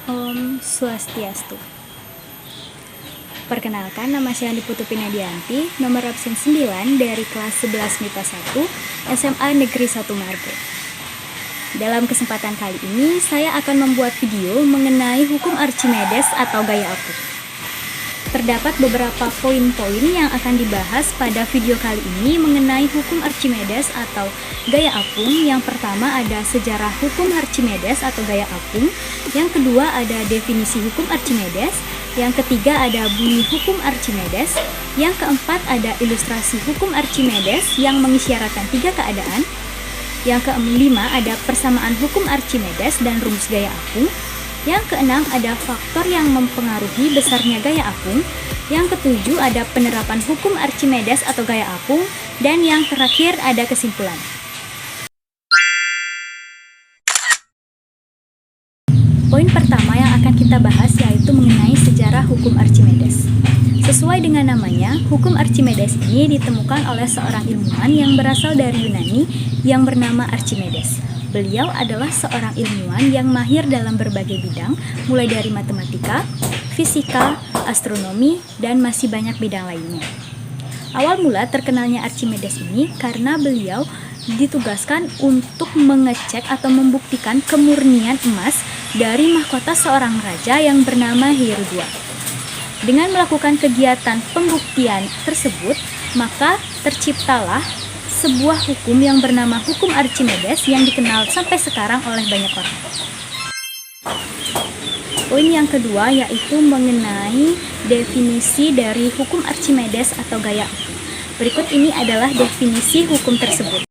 Om Swastiastu. Perkenalkan, nama saya Andi Putu Pinadianti, nomor absen 9 dari kelas 11 MIPA 1, SMA Negeri 1 Margo. Dalam kesempatan kali ini, saya akan membuat video mengenai hukum Archimedes atau gaya apung. Terdapat beberapa poin-poin yang akan dibahas pada video kali ini mengenai hukum Archimedes atau gaya apung. Yang pertama ada sejarah hukum Archimedes atau gaya apung. Yang kedua ada definisi hukum Archimedes. Yang ketiga ada bunyi hukum Archimedes. Yang keempat ada ilustrasi hukum Archimedes yang mengisyaratkan 3 keadaan. Yang kelima ada persamaan hukum Archimedes dan rumus gaya apung. Yang keenam ada faktor yang mempengaruhi besarnya gaya apung. Yang ketujuh ada penerapan hukum Archimedes atau gaya apung. Dan yang terakhir ada kesimpulan. Poin pertama yang akan kita bahas yaitu mengenai sejarah hukum Archimedes. Sesuai dengan namanya, hukum Archimedes ini ditemukan oleh seorang ilmuwan yang berasal dari Yunani yang bernama Archimedes. Beliau adalah seorang ilmuwan yang mahir dalam berbagai bidang, mulai dari matematika, fisika, astronomi, dan masih banyak bidang lainnya. Awal mula terkenalnya Archimedes ini karena beliau ditugaskan untuk mengecek atau membuktikan kemurnian emas dari mahkota seorang raja yang bernama Hiero II. Dengan melakukan kegiatan pembuktian tersebut, maka terciptalah sebuah hukum yang bernama hukum Archimedes yang dikenal sampai sekarang oleh banyak orang. Poin yang kedua yaitu mengenai definisi dari hukum Archimedes atau gaya apung. Berikut ini adalah definisi hukum tersebut.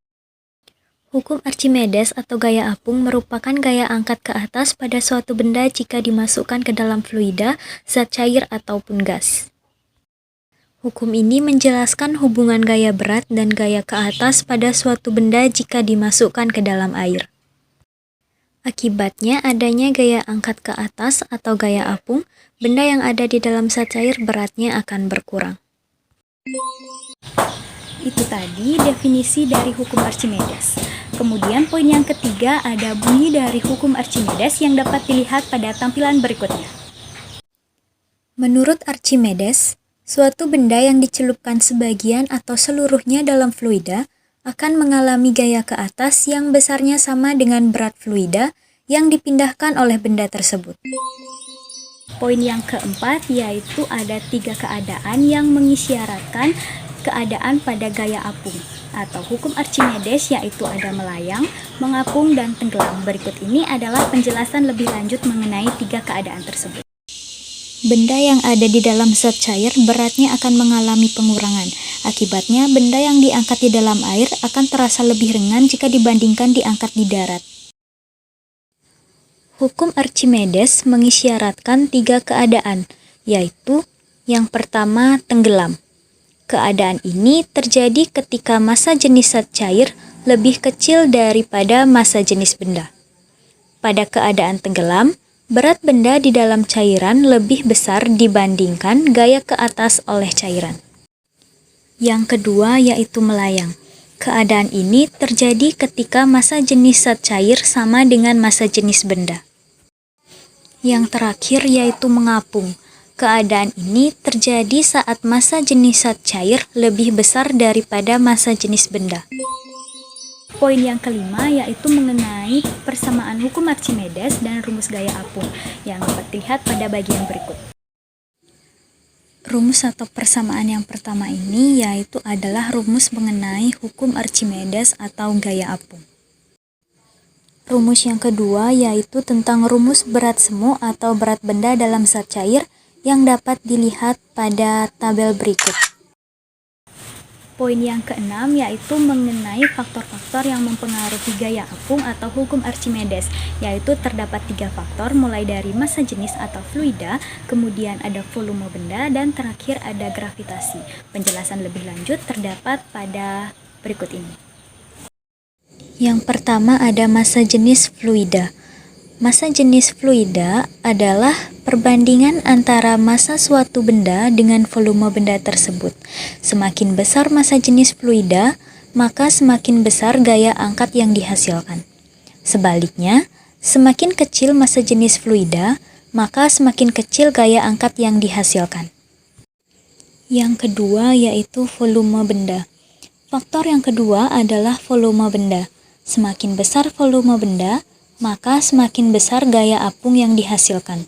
Hukum Archimedes atau gaya apung merupakan gaya angkat ke atas pada suatu benda jika dimasukkan ke dalam fluida, zat cair ataupun gas. Hukum ini menjelaskan hubungan gaya berat dan gaya ke atas pada suatu benda jika dimasukkan ke dalam air. Akibatnya adanya gaya angkat ke atas atau gaya apung, benda yang ada di dalam zat cair beratnya akan berkurang. Itu tadi definisi dari hukum Archimedes. Kemudian poin yang ketiga ada bunyi dari hukum Archimedes yang dapat dilihat pada tampilan berikutnya. Menurut Archimedes, suatu benda yang dicelupkan sebagian atau seluruhnya dalam fluida akan mengalami gaya ke atas yang besarnya sama dengan berat fluida yang dipindahkan oleh benda tersebut. Poin yang keempat yaitu ada 3 keadaan yang mengisyaratkan keadaan pada gaya apung atau hukum Archimedes, yaitu ada melayang, mengapung, dan tenggelam. Berikut ini adalah penjelasan lebih lanjut mengenai 3 keadaan tersebut. Benda yang ada di dalam zat cair beratnya akan mengalami pengurangan. Akibatnya, benda yang diangkat di dalam air akan terasa lebih ringan jika dibandingkan diangkat di darat. Hukum Archimedes mengisyaratkan 3 keadaan, yaitu yang pertama tenggelam. Keadaan ini terjadi ketika massa jenis zat cair lebih kecil daripada massa jenis benda. Pada keadaan tenggelam, berat benda di dalam cairan lebih besar dibandingkan gaya ke atas oleh cairan. Yang kedua yaitu melayang. Keadaan ini terjadi ketika massa jenis zat cair sama dengan massa jenis benda. Yang terakhir yaitu mengapung. Keadaan ini terjadi saat massa jenis zat cair lebih besar daripada massa jenis benda. Poin yang kelima yaitu mengenai persamaan hukum Archimedes dan rumus gaya apung yang dapat dilihat pada bagian berikut. Rumus atau persamaan yang pertama ini yaitu adalah rumus mengenai hukum Archimedes atau gaya apung. Rumus yang kedua yaitu tentang rumus berat semu atau berat benda dalam zat cair yang dapat dilihat pada tabel berikut. Poin yang keenam yaitu mengenai faktor-faktor yang mempengaruhi gaya apung atau hukum Archimedes, yaitu terdapat 3 faktor mulai dari massa jenis atau fluida, kemudian ada volume benda, dan terakhir ada gravitasi. Penjelasan lebih lanjut terdapat pada berikut ini. Yang pertama ada massa jenis fluida. Massa jenis fluida adalah perbandingan antara massa suatu benda dengan volume benda tersebut. Semakin besar massa jenis fluida, maka semakin besar gaya angkat yang dihasilkan. Sebaliknya, semakin kecil massa jenis fluida, maka semakin kecil gaya angkat yang dihasilkan. Yang kedua yaitu volume benda. Faktor yang kedua adalah volume benda. Semakin besar volume benda, maka semakin besar gaya apung yang dihasilkan.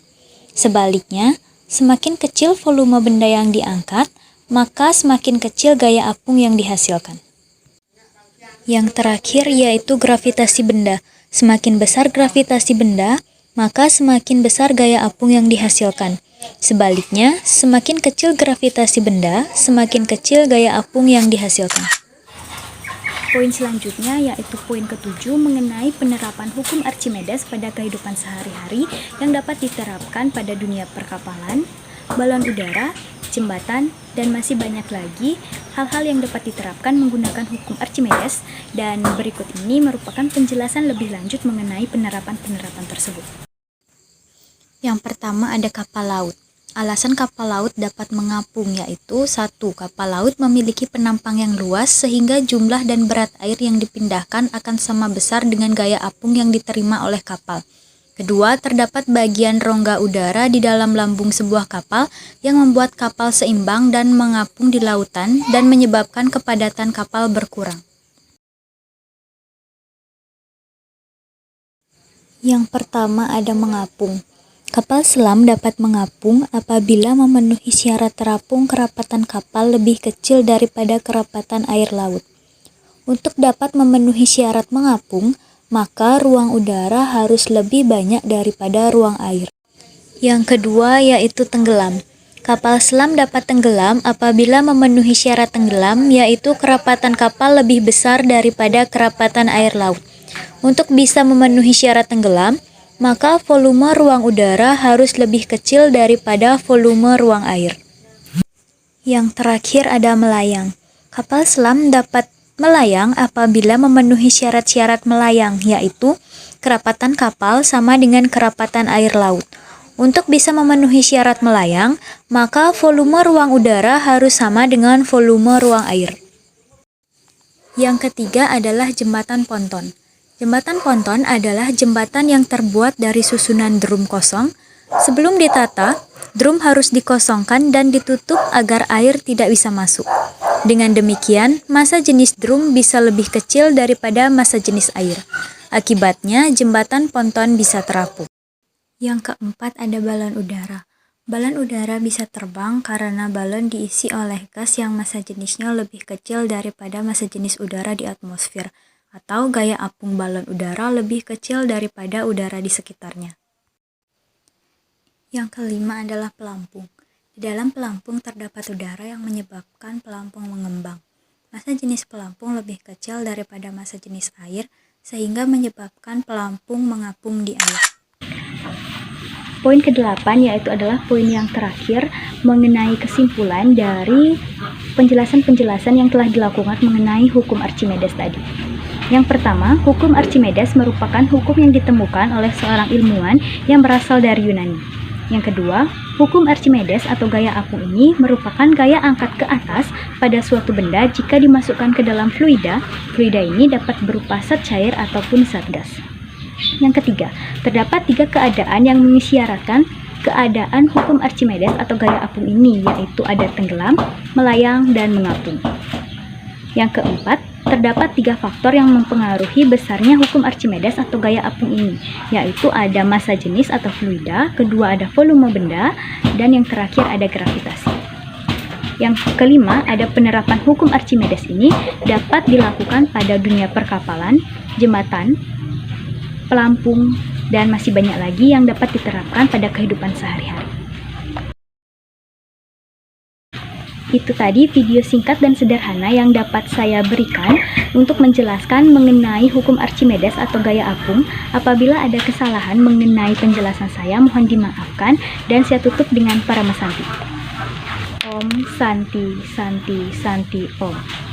Sebaliknya, semakin kecil volume benda yang diangkat, maka semakin kecil gaya apung yang dihasilkan. Yang terakhir yaitu gravitasi benda. Semakin besar gravitasi benda, maka semakin besar gaya apung yang dihasilkan. Sebaliknya, semakin kecil gravitasi benda, semakin kecil gaya apung yang dihasilkan. Poin selanjutnya yaitu poin ketujuh mengenai penerapan hukum Archimedes pada kehidupan sehari-hari yang dapat diterapkan pada dunia perkapalan, balon udara, jembatan, dan masih banyak lagi hal-hal yang dapat diterapkan menggunakan hukum Archimedes, dan berikut ini merupakan penjelasan lebih lanjut mengenai penerapan-penerapan tersebut. Yang pertama ada kapal laut. Alasan kapal laut dapat mengapung yaitu 1. Kapal laut memiliki penampang yang luas sehingga jumlah dan berat air yang dipindahkan akan sama besar dengan gaya apung yang diterima oleh kapal. Kedua, terdapat bagian rongga udara di dalam lambung sebuah kapal yang membuat kapal seimbang dan mengapung di lautan dan menyebabkan kepadatan kapal berkurang. Yang pertama ada mengapung. Kapal selam dapat mengapung apabila memenuhi syarat terapung kerapatan kapal lebih kecil daripada kerapatan air laut. Untuk dapat memenuhi syarat mengapung, maka ruang udara harus lebih banyak daripada ruang air. Yang kedua yaitu tenggelam. Kapal selam dapat tenggelam apabila memenuhi syarat tenggelam, yaitu kerapatan kapal lebih besar daripada kerapatan air laut. Untuk bisa memenuhi syarat tenggelam, maka volume ruang udara harus lebih kecil daripada volume ruang air. Yang terakhir ada melayang. Kapal selam dapat melayang apabila memenuhi syarat-syarat melayang, yaitu kerapatan kapal sama dengan kerapatan air laut. Untuk bisa memenuhi syarat melayang, maka volume ruang udara harus sama dengan volume ruang air. Yang ketiga adalah jembatan ponton. Jembatan ponton adalah jembatan yang terbuat dari susunan drum kosong. Sebelum ditata, drum harus dikosongkan dan ditutup agar air tidak bisa masuk. Dengan demikian, massa jenis drum bisa lebih kecil daripada massa jenis air. Akibatnya, jembatan ponton bisa terapung. Yang keempat ada balon udara. Balon udara bisa terbang karena balon diisi oleh gas yang massa jenisnya lebih kecil daripada massa jenis udara di atmosfer, atau gaya apung balon udara lebih kecil daripada udara di sekitarnya. Yang kelima adalah pelampung. Di dalam pelampung terdapat udara yang menyebabkan pelampung mengembang. Massa jenis pelampung lebih kecil daripada massa jenis air, sehingga menyebabkan pelampung mengapung di air. Poin ke-8 yaitu adalah poin yang terakhir mengenai kesimpulan dari penjelasan-penjelasan yang telah dilakukan mengenai hukum Archimedes tadi. Yang pertama, hukum Archimedes merupakan hukum yang ditemukan oleh seorang ilmuwan yang berasal dari Yunani. Yang kedua, hukum Archimedes atau gaya apung ini merupakan gaya angkat ke atas pada suatu benda jika dimasukkan ke dalam fluida. Fluida ini dapat berupa zat cair ataupun zat gas. Yang ketiga, terdapat 3 keadaan yang mengisyaratkan keadaan hukum Archimedes atau gaya apung ini, yaitu ada tenggelam, melayang, dan mengapung. Yang keempat, terdapat 3 faktor yang mempengaruhi besarnya hukum Archimedes atau gaya apung ini, yaitu ada massa jenis atau fluida, kedua ada volume benda, dan yang terakhir ada gravitasi. Yang kelima, ada penerapan hukum Archimedes ini dapat dilakukan pada dunia perkapalan, jembatan, pelampung, dan masih banyak lagi yang dapat diterapkan pada kehidupan sehari-hari. Itu tadi video singkat dan sederhana yang dapat saya berikan untuk menjelaskan mengenai hukum Archimedes atau gaya apung. Apabila ada kesalahan mengenai penjelasan saya, mohon dimaafkan, dan saya tutup dengan Paramasanti. Om Santi Santi Santi Om.